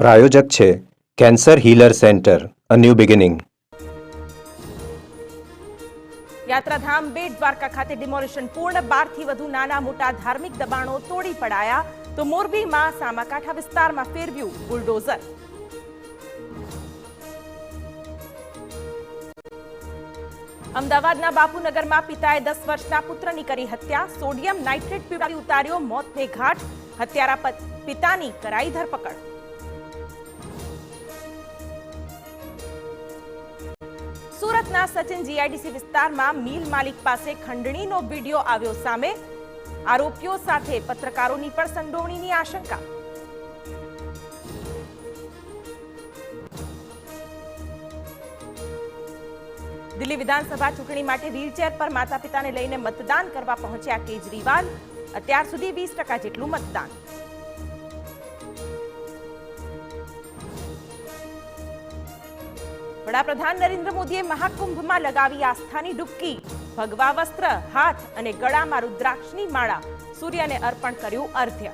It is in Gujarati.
પ્રાયોજક છે cancer healer centre, a new beginning. યાત્રાધામ બેટ દ્વારકા ખાતે ડિમોલિશન પૂર્ણ. 12 થી વધુ નાના મોટા ધાર્મિક દબાણો તોડી પડાયા, તો મોરબીમાં સામાકાંઠા વિસ્તારમાં ફેરવ્યું બુલડોઝર. અમદાવાદના બાપુનગરમાં પિતાએ 10 વર્ષના પુત્રની કરી હત્યા. સોડિયમ નાઇટ્રેટ પીવડાવી ઉતાર્યો મોતને ઘાટ. હત્યારા પિતાની કરાઈ ધરપકડ. સુરતના સચિન જીઆઈડીસી વિસ્તારમાં મિલ માલિક પાસે ખંડણીનો વિડીયો આવ્યો સામે. આરોપીઓ સાથે પત્રકારોની પણ સંડોવણીની આશંકા. દિલ્હી વિધાનસભા ચૂંટણી માટે વ્હીલચેર પર માતા પિતાને લઈને મતદાન કરવા પહોંચ્યા કેજરીવાલ. અત્યાર સુધી 20% જેટલું મતદાન. વડાપ્રધાન નરેન્દ્ર મોદીએ મહાકુંભમાં લગાવી આસ્થાની ડૂબકી. ભગવા વસ્ત્ર, હાથ અને ગળામાં રુદ્રાક્ષની માળા, સૂર્યને અર્પણ કર્યું અર્ધ્ય.